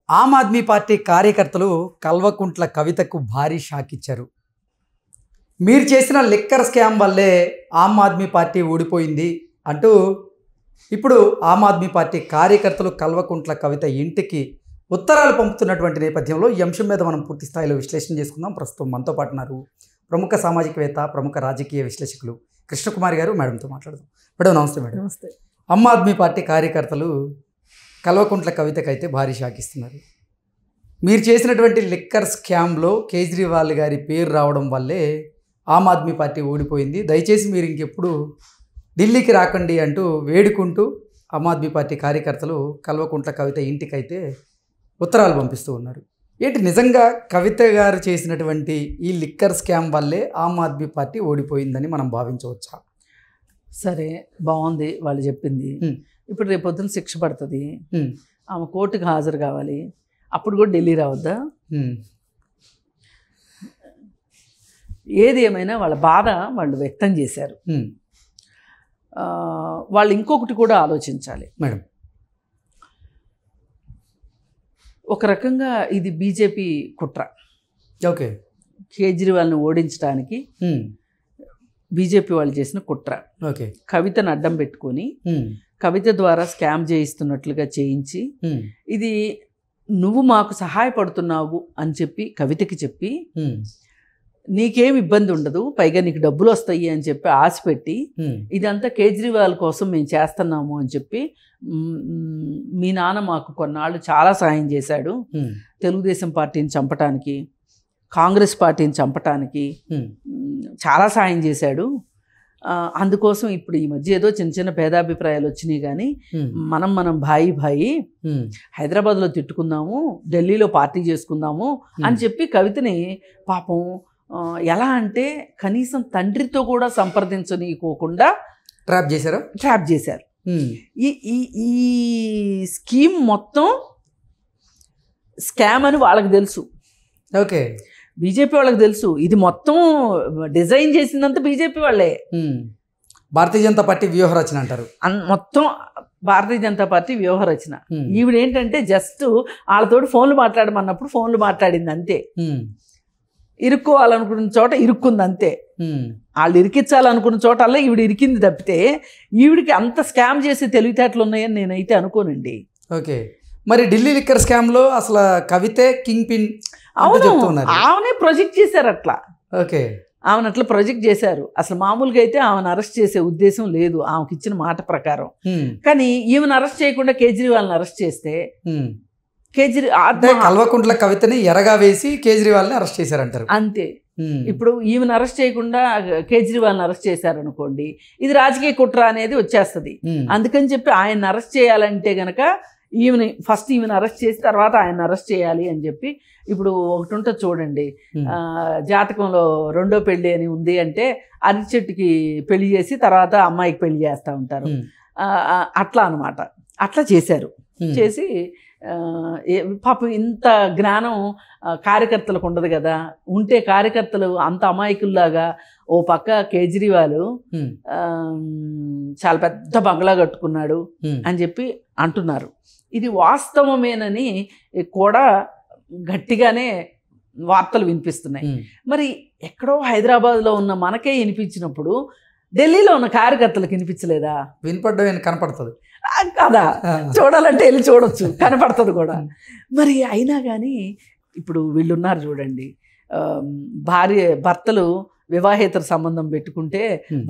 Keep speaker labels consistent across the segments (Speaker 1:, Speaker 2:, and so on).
Speaker 1: Aam Aadmi party కార్యకర్తలు కల్వకుంట్ల కవితకు భారీ షాక్ ఇచ్చారు. మీరు చేసిన లిక్కర్ స్కామ్ వల్లే ఆమ్ ఆద్మీ పార్టీ ఓడిపోయింది అంటూ ఇప్పుడు ఆమ్ ఆద్మీ పార్టీ కార్యకర్తలు కల్వకుంట్ల కవిత ఇంటికి ఉత్తరాలు పంపుతున్నటువంటి నేపథ్యంలో ఈ అంశం మీద మనం పూర్తి స్థాయిలో విశ్లేషణ చేసుకుందాం. ప్రస్తుతం మనతో పాటు ఉన్నారు ప్రముఖ సామాజికవేత్త, ప్రముఖ రాజకీయ విశ్లేషకులు కృష్ణకుమారి గారు. మేడంతో మాట్లాడదాం. మేడం నమస్తే. మేడం
Speaker 2: నమస్తే.
Speaker 1: ఆమ్ ఆద్మీ పార్టీ కార్యకర్తలు కల్వకుంట్ల కవితకైతే భారీ షాక్ ఇస్తున్నారు. మీరు చేసినటువంటి లిక్కర్ స్కామ్లో కేజ్రీవాల్ గారి పేరు రావడం వల్లే ఆమ్ ఆద్మీ పార్టీ ఓడిపోయింది, దయచేసి మీరు ఇంకెప్పుడు ఢిల్లీకి రాకండి అంటూ వేడుకుంటూ ఆమ్ ఆద్మీ పార్టీ కార్యకర్తలు కల్వకుంట్ల కవిత ఇంటికైతే ఉత్తరాలు పంపిస్తూ ఉన్నారు. ఏంటి నిజంగా కవిత గారు చేసినటువంటి ఈ లిక్కర్ స్కామ్ వల్లే ఆమ్ ఆద్మీ పార్టీ ఓడిపోయిందని మనం భావించవచ్చా?
Speaker 2: సరే, బాగుంది వాళ్ళు చెప్పింది. ఇప్పుడు రేపు పొద్దున శిక్ష పడుతుంది, ఆమె కోర్టుకు హాజరు కావాలి, అప్పుడు కూడా ఢిల్లీ రావద్దా? ఏది ఏమైనా వాళ్ళ బాధ వాళ్ళు వ్యక్తం చేశారు. వాళ్ళు ఇంకొకటి కూడా ఆలోచించాలి
Speaker 1: మేడం.
Speaker 2: ఒక రకంగా ఇది బీజేపీ కుట్ర.
Speaker 1: ఓకే.
Speaker 2: కేజ్రీవాల్ని ఓడించడానికి బీజేపీ వాళ్ళు చేసిన కుట్ర.
Speaker 1: ఓకే.
Speaker 2: కవితను అడ్డం పెట్టుకొని కవిత ద్వారా స్కామ్ చేయిస్తున్నట్లుగా చేయించి, ఇది నువ్వు మాకు సహాయపడుతున్నావు అని చెప్పి కవితకి చెప్పి, నీకేం ఇబ్బంది ఉండదు, పైగా నీకు డబ్బులు వస్తాయి అని చెప్పి ఆశ పెట్టి, ఇదంతా కేజ్రీవాల్ కోసం మేము చేస్తున్నాము అని చెప్పి, మీ నాన్న మాకు కొన్నాళ్ళు చాలా సాయం చేశాడు, తెలుగుదేశం పార్టీని చంపటానికి, కాంగ్రెస్ పార్టీని చంపటానికి చాలా సాయం చేశాడు, అందుకోసం ఇప్పుడు ఈ మధ్య ఏదో చిన్న చిన్న భేదాభిప్రాయాలు వచ్చినాయి, కానీ మనం భాయి హైదరాబాద్లో తిట్టుకుందాము, ఢిల్లీలో పార్టీ చేసుకుందాము అని చెప్పి కవితని పాపం ఎలా అంటే కనీసం తండ్రితో కూడా సంప్రదించనీయకోకుండా ట్రాప్ చేశారు. ఈ స్కీమ్ మొత్తం స్కామ్ అని వాళ్ళకి తెలుసు.
Speaker 1: ఓకే.
Speaker 2: బీజేపీ వాళ్ళకి తెలుసు. ఇది మొత్తం డిజైన్ చేసిందంతా బీజేపీ వాళ్ళే.
Speaker 1: భారతీయ జనతా పార్టీ వ్యూహ రచన అంటారు.
Speaker 2: మొత్తం భారతీయ జనతా పార్టీ వ్యూహ రచన. ఈవిడేంటంటే జస్ట్ వాళ్ళతోటి ఫోన్లు మాట్లాడమన్నప్పుడు ఫోన్లు మాట్లాడింది అంతే. ఇరుక్కోవాలనుకున్న చోట ఇరుక్కుంది అంతే. వాళ్ళు ఇరికించాలనుకున్న చోటల్లా ఈవిడ ఇరికింది తప్పితే ఈవిడికి అంత స్కామ్ చేసే తెలివితేటలు ఉన్నాయని నేనైతే అనుకోనండి.
Speaker 1: ఓకే. మరి ఢిల్లీ లిక్కర్ స్కామ్ లో అసలు కవితే కింగ్ పిన్.
Speaker 2: అవును, ఆమెనే ప్రొజెక్ట్ చేశారు అట్లా.
Speaker 1: ఓకే.
Speaker 2: ఆమెను అట్లా ప్రొజెక్ట్ చేశారు. అసలు మామూలుగా అయితే ఆమెను అరెస్ట్ చేసే ఉద్దేశం లేదు ఆమెకి ఇచ్చిన మాట ప్రకారం. కానీ ఈమెను అరెస్ట్ చేయకుండా కేజ్రీవాల్ని అరెస్ట్ చేస్తే
Speaker 1: కల్వకుంట్ల కవితని ఎరగా వేసి కేజ్రీవాల్ని అరెస్ట్ చేశారంటారు
Speaker 2: అంతే. ఇప్పుడు ఈమెను అరెస్ట్ చేయకుండా కేజ్రీవాల్ని అరెస్ట్ చేశారనుకోండి, ఇది రాజకీయ కుట్ర అనేది వచ్చేస్తుంది. అందుకని చెప్పి ఆయన అరెస్ట్ చేయాలంటే గనక ఫస్ట్ ఈమెను అరెస్ట్ చేసి తర్వాత ఆయన అరెస్ట్ చేయాలి అని చెప్పి. ఇప్పుడు ఒకటి ఉంటుంది చూడండి, జాతకంలో రెండో పెళ్లి అని ఉంది అంటే అరటి చెట్టుకి పెళ్లి చేసి తర్వాత అమ్మాయికి పెళ్లి చేస్తూ ఉంటారు. అట్లా అనమాట. అట్లా చేశారు. చేసి పాపం ఇంత జ్ఞానం కార్యకర్తలకు ఉండదు కదా. ఉంటే కార్యకర్తలు అంత అమాయకుల్లాగా ఓ పక్క కేజ్రీవాల్ చాలా పెద్ద బంగ్లా కట్టుకున్నాడు అని చెప్పి అంటున్నారు. ఇది వాస్తవమేనని కూడా గట్టిగానే వార్తలు వినిపిస్తున్నాయి. మరి ఎక్కడో హైదరాబాద్లో ఉన్న మనకే వినిపించినప్పుడు ఢిల్లీలో ఉన్న కార్యకర్తలకు వినిపించలేదా?
Speaker 1: వినపడ్డం కనపడుతుంది
Speaker 2: కదా, చూడాలంటే వెళ్ళి చూడొచ్చు, కనపడుతుంది కూడా. మరి అయినా కానీ ఇప్పుడు వీళ్ళున్నారు చూడండి, భర్తలు వివాహేతర సంబంధం పెట్టుకుంటే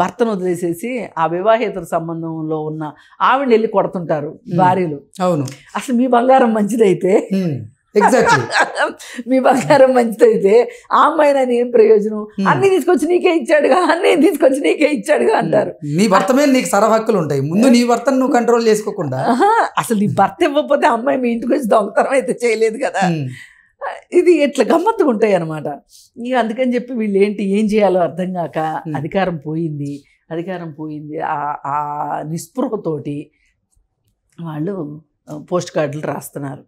Speaker 2: భర్తను వదిలేసేసి ఆ వివాహేతర సంబంధంలో ఉన్న ఆవిడని వెళ్ళి కొడుతుంటారు భార్యలు.
Speaker 1: అవును.
Speaker 2: అసలు మీ బంగారం మంచిదైతే,
Speaker 1: ఎగ్జాక్ట్లీ
Speaker 2: మీ బంగారం మంచిదైతే ఆ అమ్మాయిన ఏం ప్రయోజనం? అన్ని తీసుకొచ్చి నీకే ఇచ్చాడుగా, అన్ని తీసుకొచ్చి నీకే ఇచ్చాడుగా అంటారు.
Speaker 1: నీ భర్త మీద నీకు సరహక్కులు ఉంటాయి, ముందు నీ భర్తను నువ్వు కంట్రోల్ చేసుకోకుండా.
Speaker 2: అసలు నీ భర్త ఇవ్వకపోతే అమ్మాయి మీ ఇంటికి వచ్చి దొంగతనం అయితే చేయలేదు కదా. ఇది ఇట్లా గమ్మత్తుగా ఉంటాయి అన్నమాట. ఇక అందుకని చెప్పి వీళ్ళు ఏం చేయాలో అర్థం కాక అధికారం పోయింది. ఆ నిస్పృహతోటి వాళ్ళు పోస్ట్ కార్డులు రాస్తున్నారు.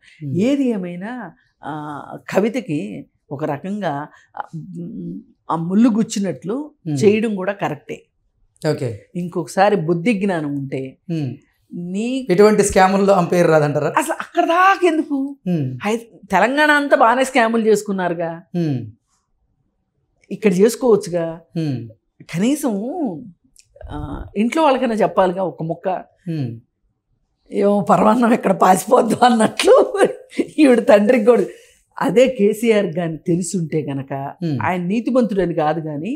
Speaker 2: ఏది ఏమైనా కవితకి ఒక రకంగా ఆ ముళ్ళు గుచ్చినట్లు చేయడం కూడా కరెక్టే.
Speaker 1: ఓకే.
Speaker 2: ఇంకొకసారి బుద్ధి జ్ఞానం ఉంటే నీ
Speaker 1: ఎటువంటి స్కాముల్లో ఆమె పేరు రాదంటారా?
Speaker 2: అసలు అక్కడ దాకా ఎందుకు? తెలంగాణ అంతా బాగానే స్కాములు చేసుకున్నారుగా, ఇక్కడ చేసుకోవచ్చుగా. కనీసం ఇంట్లో వాళ్ళకైనా చెప్పాలిగా ఒక ముక్క. ఏమో పరమాన్నం ఎక్కడ పాసిపోద్దు అన్నట్లు ఈవిడ తండ్రికి కూడా. అదే కేసీఆర్ కానీ తెలిసి ఉంటే గనక, ఆయన నీతిమంతుడని కాదు కానీ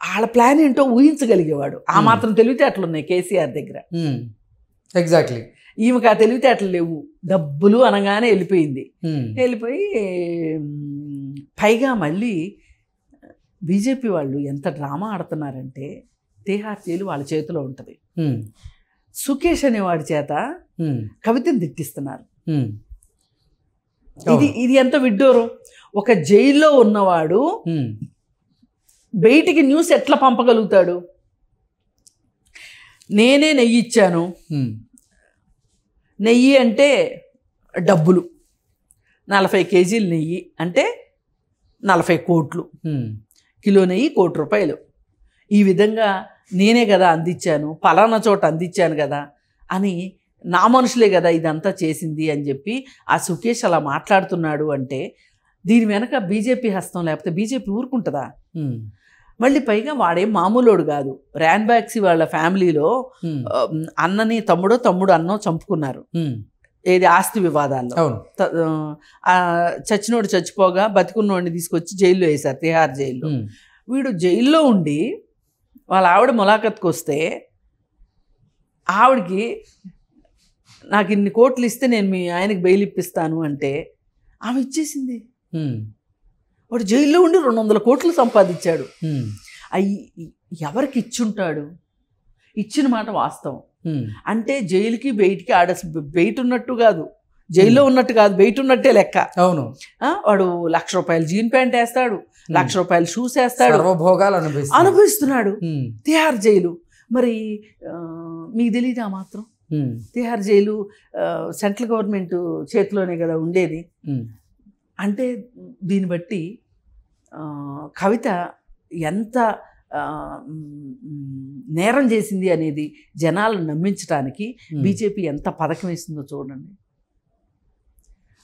Speaker 2: వాళ్ళ ప్లాన్ ఏంటో ఊహించగలిగేవాడు. ఆ మాత్రం తెలివితేటలు ఉన్నాయి కేసీఆర్ దగ్గర.
Speaker 1: ఎగ్జాక్ట్లీ.
Speaker 2: ఈమెకు ఆ తెలివితేటలు లేవు. డబ్బులు అనగానే వెళ్ళిపోయింది. వెళ్ళిపోయి పైగా మళ్ళీ బీజేపీ వాళ్ళు ఎంత డ్రామా ఆడుతున్నారంటే, తిహార్ జైలు వాళ్ళ చేతిలో ఉంటుంది. సుకేష్ అనేవాడి చేత కవితను తిట్టిస్తున్నారు. ఇది ఎంత విడ్డూరం. ఒక జైల్లో ఉన్నవాడు బయటికి న్యూస్ ఎట్లా పంపగలుగుతాడు? నేనే నెయ్యి ఇచ్చాను. నెయ్యి అంటే డబ్బులు, 40 కేజీలు నెయ్యి అంటే 40 కోట్లు. కిలో నెయ్యి ₹1,00,00,000. ఈ విధంగా నేనే కదా అందించాను, పలానా చోట అందించాను కదా అని, నా మనుషులే కదా ఇదంతా చేసింది అని చెప్పి ఆ సుకేష్ అలా మాట్లాడుతున్నాడు అంటే దీని వెనక బీజేపీ హస్తం లేకపోతే బీజేపీ ఊరుకుంటుందా? మళ్ళీ పైగా వాడేం మామూలోడు కాదు. ర్యాన్ బ్యాక్సీ వాళ్ళ ఫ్యామిలీలో అన్నని తమ్ముడు అన్నో చంపుకున్నారు. ఏది ఆస్తి వివాదాల్లో. చచ్చినోడు చచ్చిపోగా బతికున్నోడిని తీసుకొచ్చి జైల్లో వేశారు, తిహార్ జైల్లో. వీడు జైల్లో ఉండి వాళ్ళ ఆవిడ ములాఖత్కి వస్తే ఆవిడకి నాకు ఇన్ని కోట్లు ఇస్తే నేను మీ ఆయనకి బెయిల్ ఇప్పిస్తాను అంటే ఆమె ఇచ్చేసింది. వాడు జైల్లో ఉండి 200 కోట్లు సంపాదించాడు. అవి ఎవరికి ఇచ్చుంటాడు? ఇచ్చిన మాట వాస్తవం. అంటే జైలుకి బయటికి ఆడ బయట ఉన్నట్టు కాదు, జైల్లో ఉన్నట్టు కాదు, బయట ఉన్నట్టే లెక్క.
Speaker 1: అవును.
Speaker 2: వాడు ₹1,00,000 జీన్ ప్యాంట్ వేస్తాడు, ₹1,00,000 షూస్ వేస్తాడు, అనుభవిస్తున్నాడు తిహార్ జైలు. మరి మీకు తెలియదు ఆ మాత్రం? తిహార్ జైలు సెంట్రల్ గవర్నమెంట్ చేతిలోనే కదా ఉండేది. అంటే దీన్ని బట్టి కవిత ఎంత నేరం చేసింది అనేది జనాలను నమ్మించడానికి బీజేపీ ఎంత పథకం వేస్తుందో చూడండి.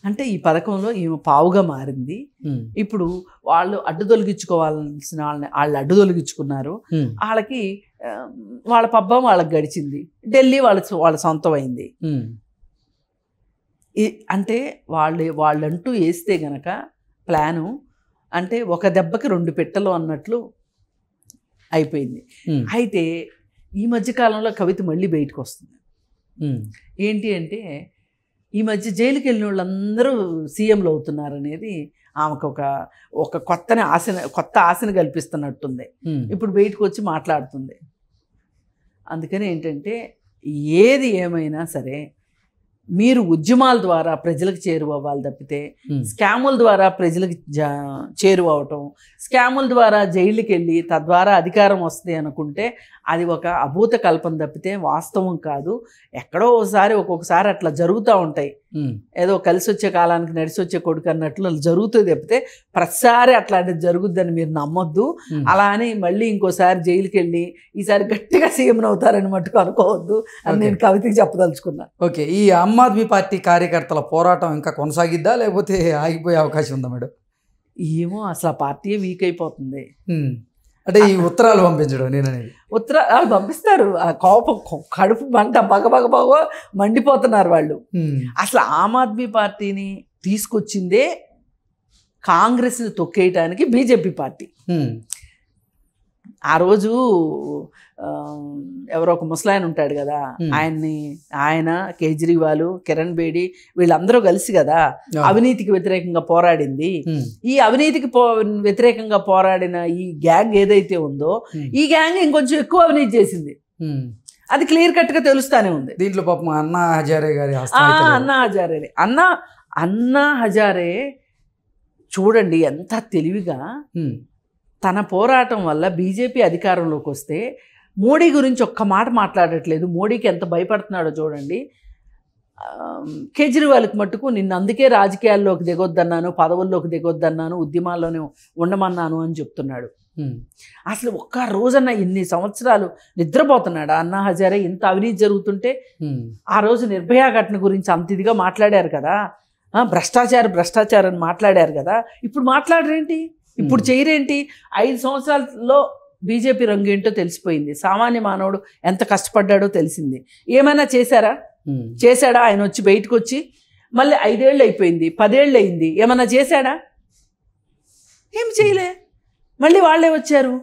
Speaker 2: అంటే ఈ పథకంలో ఈమె పావుగా మారింది. ఇప్పుడు వాళ్ళు అడ్డు తొలగించుకోవాల్సిన వాళ్ళు అడ్డు తొలగించుకున్నారు. వాళ్ళకి వాళ్ళ పబ్బం వాళ్ళకి గడిచింది. ఢిల్లీ వాళ్ళ సొంతం అయింది. అంటే వాళ్ళంటూ వేస్తే గనక ప్లాను అంటే ఒక దెబ్బకి 2 పెట్టెలు అన్నట్లు అయిపోయింది. అయితే ఈ మధ్యకాలంలో కవిత మళ్ళీ బయటకు వస్తుంది. ఏంటి అంటే ఈ మధ్య జైలుకి వెళ్ళిన వాళ్ళందరూ సీఎంలు అవుతున్నారు అనేది ఆమెకు ఒక కొత్త ఆశను కల్పిస్తున్నట్టుంది. ఇప్పుడు బయటకు వచ్చి మాట్లాడుతుంది. అందుకని ఏంటంటే ఏది ఏమైనా సరే మీరు ఉద్యమాల ద్వారా ప్రజలకు చేరువవ్వాలి తప్పితే స్కాముల ద్వారా ప్రజలకు చేరువవటం, స్కాముల ద్వారా జైలుకి వెళ్ళి తద్వారా అధికారం వస్తుంది అనుకుంటే అది ఒక అభూత కల్పన తప్పితే వాస్తవం కాదు. ఎక్కడో ఒక్కొక్కసారి అట్లా జరుగుతూ ఉంటాయి. ఏదో కలిసి వచ్చే కాలానికి నడిచి వచ్చే కొడుకు అన్నట్లు జరుగుతుంది తప్పితే ప్రతిసారి అట్లాంటిది జరుగుద్దని మీరు నమ్మొద్దు. అలా అని మళ్ళీ ఇంకోసారి జైలుకి వెళ్ళి ఈసారి గట్టిగా సీఎం అవుతారని మట్టుకు అనుకోవద్దు అని నేను కవితకి చెప్పదలుచుకున్నా.
Speaker 1: ఓకే, ఈ ఆమ్ ఆద్మీ పార్టీ కార్యకర్తల పోరాటం ఇంకా కొనసాగిద్దా లేకపోతే ఆగిపోయే అవకాశం ఉందా మేడం?
Speaker 2: ఏమో, అసలు ఆ పార్టీ వీక్ అయిపోతుంది.
Speaker 1: అంటే ఈ ఉత్తరాలు పంపించడం నేననేది
Speaker 2: ఉత్తరాలు పంపిస్తారు. ఆ కోపం కడుపు మంట బగ మండిపోతున్నారు వాళ్ళు. అసలు ఆమ్ ఆద్మీ పార్టీని తీసుకొచ్చిందే కాంగ్రెస్ని తొక్కేయటానికి బీజేపీ పార్టీ. ఆ రోజు ఎవరో ఒక ముసలాయన ఉంటాడు కదా, ఆయన కేజ్రీవాల్, కిరణ్ బేడి వీళ్ళందరూ కలిసి కదా అవినీతికి వ్యతిరేకంగా పోరాడింది. ఈ అవినీతికి వ్యతిరేకంగా పోరాడిన ఈ గ్యాంగ్ ఏదైతే ఉందో ఈ గ్యాంగ్ ఇంకొంచెం ఎక్కువ అవినీతి చేసింది. అది క్లియర్ కట్ గా తెలుస్తానే ఉంది.
Speaker 1: దీంట్లో పాపం అన్నా హజారే గారి
Speaker 2: అన్నా హజారే చూడండి ఎంత తెలివిగా తన పోరాటం వల్ల బీజేపీ అధికారంలోకి వస్తే మోడీ గురించి ఒక్క మాట మాట్లాడట్లేదు. మోడీకి ఎంత భయపడుతున్నాడో చూడండి. కేజ్రీవాల్కి మట్టుకు నిన్ను అందుకే రాజకీయాల్లోకి దిగొద్దన్నాను, పదవుల్లోకి దిగొద్దన్నాను, ఉద్యమాల్లోనే ఉండమన్నాను అని చెప్తున్నాడు. అసలు ఒక్క రోజన్న ఇన్ని సంవత్సరాలు నిద్రపోతున్నాడా అన్నా హజారే? ఇంత అవినీతి జరుగుతుంటే ఆ రోజు నిర్భయ ఘటన గురించి అంత ఇదిగా మాట్లాడారు కదా, భ్రష్టాచారం అని మాట్లాడారు కదా, ఇప్పుడు మాట్లాడరేంటి? ఇప్పుడు చేయరేంటి? 5 సంవత్సరాల్లో బీజేపీ రంగు ఏంటో తెలిసిపోయింది. సామాన్య మానవుడు ఎంత కష్టపడ్డాడో తెలిసింది. ఏమైనా చేశాడా? ఆయన వచ్చి బయటకు వచ్చి మళ్ళీ 5 ఏళ్ళు అయిపోయింది, 10 ఏళ్ళు అయింది, ఏమన్నా చేశాడా? ఏం చేయలే. మళ్ళీ వాళ్ళే వచ్చారు.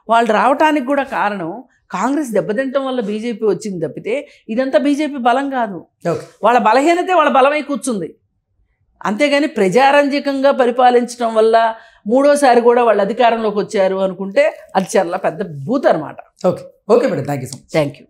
Speaker 2: వాళ్ళు రావటానికి కూడా కారణం కాంగ్రెస్ దెబ్బతింటం వల్ల బీజేపీ వచ్చింది తప్పితే ఇదంతా బీజేపీ బలం కాదు. వాళ్ళ బలహీనతే వాళ్ళ బలమై కూర్చుంది. అంతేగాని ప్రజారంజకంగా పరిపాలించడం వల్ల 3వసారి కూడా వాళ్ళు అధికారంలోకి వచ్చారు అనుకుంటే అది చాలా పెద్ద బూత్ అనమాట.
Speaker 1: Okay madam, thank you so much.
Speaker 2: Thank you.